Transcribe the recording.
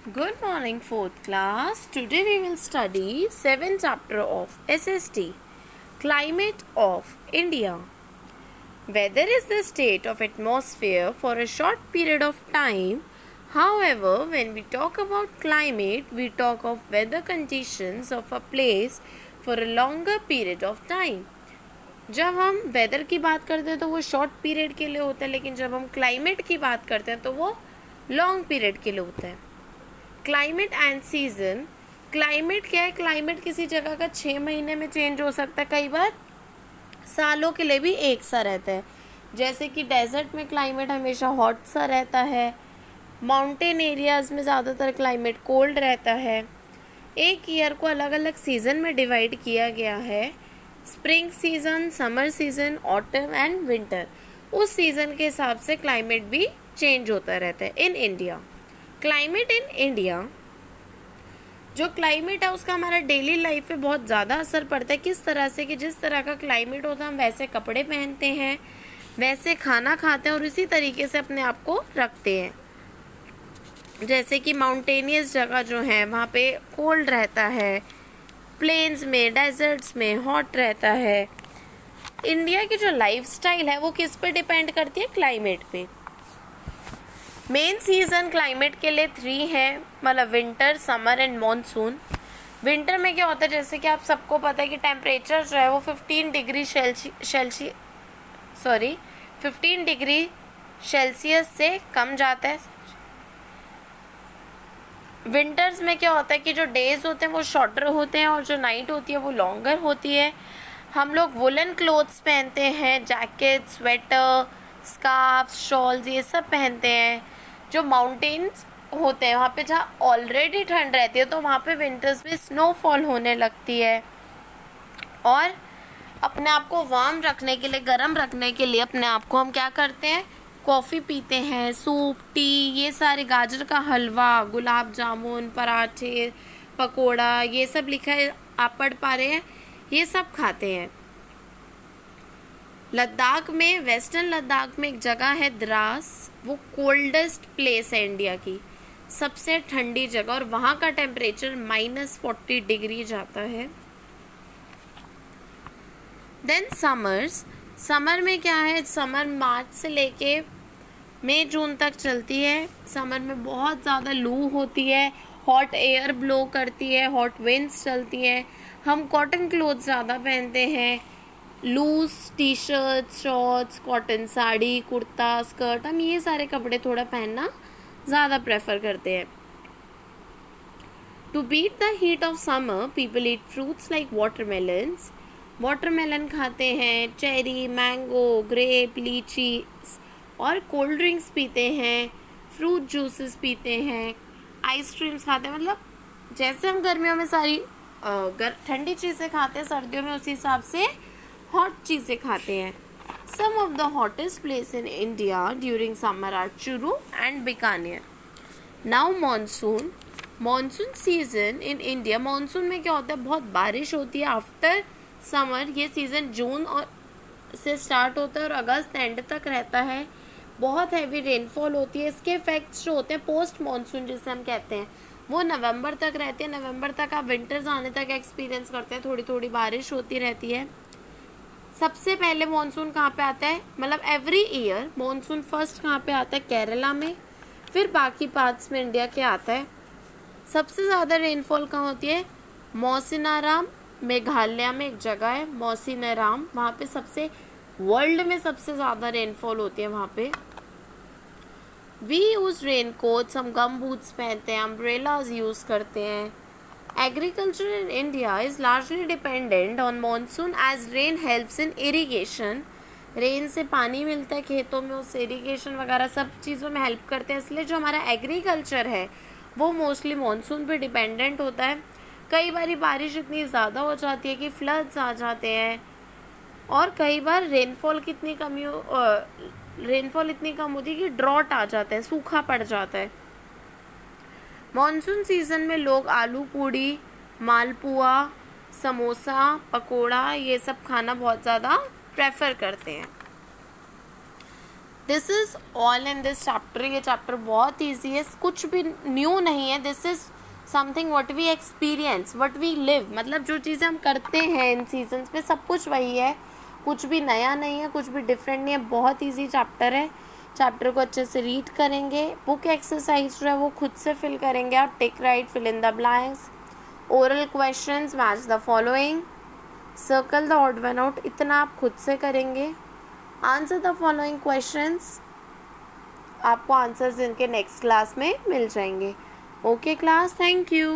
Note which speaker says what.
Speaker 1: Good morning, fourth class. Today we will study 7th chapter of SST, Climate of India. Weather is the state of atmosphere for a short period of time. However, when we talk about climate, we talk of weather conditions of a place for a longer period of time. जब हम weather की बात करते हैं तो वो short period के लिए होता है, लेकिन जब हम क्लाइमेट की बात करते हैं तो वो लॉन्ग पीरियड के लिए होता है. Climate and season. क्लाइमेट क्या है? क्लाइमेट किसी जगह का 6 महीने में चेंज हो सकता है, कई बार सालों के लिए भी एक सा रहता है. जैसे कि डेजर्ट में क्लाइमेट हमेशा हॉट सा रहता है, माउंटेन एरियाज में ज़्यादातर क्लाइमेट कोल्ड रहता है. एक ईयर को अलग अलग सीज़न में डिवाइड किया गया है. Spring season, summer season, autumn and winter. उस सीज़न के हिसाब से क्लाइमेट भी चेंज होता रहता है. In India, climate in India, जो क्लाइमेट है उसका हमारा डेली लाइफ पे बहुत ज़्यादा असर पड़ता है. किस तरह से कि जिस तरह का क्लाइमेट होता है हम वैसे कपड़े पहनते हैं, वैसे खाना खाते हैं और इसी तरीके से अपने आप को रखते हैं. जैसे कि माउंटेनियस जगह जो है वहाँ पे कोल्ड रहता है, प्लेन्स में, डेजर्ट्स में हॉट रहता है. इंडिया की जो लाइफस्टाइल है वो किस पे डिपेंड करती है? क्लाइमेट पे. मेन सीजन क्लाइमेट के लिए 3 है, मतलब winter, summer and monsoon. Winter में क्या होता है, जैसे कि आप सबको पता है कि टेम्परेचर जो है वो 15 डिग्री सेल्सियस से कम जाता है. विंटर्स में क्या होता है कि जो डेज होते हैं वो शॉर्टर होते हैं और जो नाइट होती है वो लॉन्गर होती है. हम लोग वुलन क्लोथ्स पहनते हैं, जैकेट, स्वेटर, स्कार्फ, शॉल्स, ये सब पहनते हैं. जो माउंटेन्स होते हैं वहाँ पे जहाँ ऑलरेडी ठंड रहती है तो वहाँ पे विंटर्स में स्नोफॉल होने लगती है. और अपने आप को वार्म रखने के लिए, गर्म रखने के लिए अपने आप को हम क्या करते हैं? कॉफ़ी पीते हैं, सूप, टी, ये सारे, गाजर का हलवा, गुलाब जामुन, पराठे, पकोड़ा, ये सब लिखा है, आप पढ़ पा रहे हैं, ये सब खाते हैं. लद्दाख में, वेस्टर्न लद्दाख में एक जगह है द्रास, वो कोल्डेस्ट प्लेस है इंडिया की, सबसे ठंडी जगह, और वहाँ का टेम्परेचर -40 डिग्री जाता है. Then summers. समर में क्या है? समर मार्च से लेके मई जून तक चलती है. समर में बहुत ज़्यादा लू होती है, हॉट एयर ब्लो करती है, हॉट विंड्स चलती हैं. हम कॉटन क्लोथ ज़्यादा पहनते हैं, loose T shirt, shorts, cotton sari, kurta, skirt, हम ये सारे कपड़े थोड़ा पहनना ज़्यादा प्रेफर करते हैं. To beat the heat of summer people eat fruits like watermelons. Watermelon खाते हैं, चेरी, मैंगो, ग्रेप, लीची, और कोल्ड ड्रिंक्स पीते हैं, फ्रूट जूसेस पीते हैं, आइसक्रीम्स खाते हैं. मतलब जैसे हम गर्मियों में सारी ठंडी चीज़ें खाते हैं, सर्दियों में उसी हिसाब से हॉट चीज़ें खाते हैं. Some of the hottest place in India during summer are Churu and Bikaner. Now monsoon. Monsoon season in India. Monsoon में क्या होता है? बहुत बारिश होती है आफ्टर समर. ये सीज़न जून से स्टार्ट होता है और अगस्त एंड तक रहता है. बहुत हैवी रेनफॉल होती है. इसके इफेक्ट्स जो होते हैं पोस्ट मॉनसून जिसे हम कहते हैं वो नवंबर तक रहते हैं. नवंबर तक आप विंटर्स आने तक एक्सपीरियंस करते हैं, थोड़ी थोड़ी बारिश होती रहती है. सबसे पहले मॉनसून कहाँ पे आता है? मतलब एवरी ईयर मॉनसून फर्स्ट कहाँ पे आता है? केरला में, फिर बाकी पार्ट्स में इंडिया के आता है. सबसे ज़्यादा रेनफॉल कहाँ होती है? मौसिनाराम, मेघालय में एक जगह है मौसिनराम, वहाँ पे सबसे, वर्ल्ड में सबसे ज़्यादा रेनफॉल होती है वहाँ पे. वी यूज रेन कोट्स, हम गम बूट्स पहनते हैं, अम्ब्रेलाज यूज़ करते हैं. Agriculture in India is largely dependent on monsoon as rain helps in irrigation. Rain से पानी मिलता है खेतों में, उससे इरीगेशन वगैरह सब चीज़ों में हेल्प करते हैं. इसलिए जो हमारा एग्रीकल्चर है वो मोस्टली मानसून पे डिपेंडेंट होता है. कई बार बारिश इतनी ज़्यादा हो जाती है कि फ्लड्स आ जाते हैं, और कई बार रेनफॉल इतनी कम होती है कि ड्रॉट आ जाता है, सूखा पड़ जाता है. मॉनसून सीज़न में लोग आलू पूड़ी, मालपुआ, समोसा, पकोड़ा, ये सब खाना बहुत ज़्यादा प्रेफर करते हैं. This is all in this chapter. ये चैप्टर बहुत ईजी है, कुछ भी न्यू नहीं है। This is something what we experience, what we live, मतलब जो चीज़ें हम करते हैं इन सीजन्स में सब कुछ वही है, कुछ भी नया नहीं है, कुछ भी डिफरेंट नहीं है। बहुत ईजी चैप्टर है। चैप्टर को अच्छे से रीड करेंगे, बुक एक्सरसाइज जो है वो खुद से फिल करेंगे आप, tick right, fill in the blanks, oral questions, match the following, circle the odd one out, इतना आप खुद से करेंगे। आंसर द फॉलोइंग क्वेश्चंस, आपको आंसर्स इनके नेक्स्ट क्लास में मिल जाएंगे। Okay class, thank you.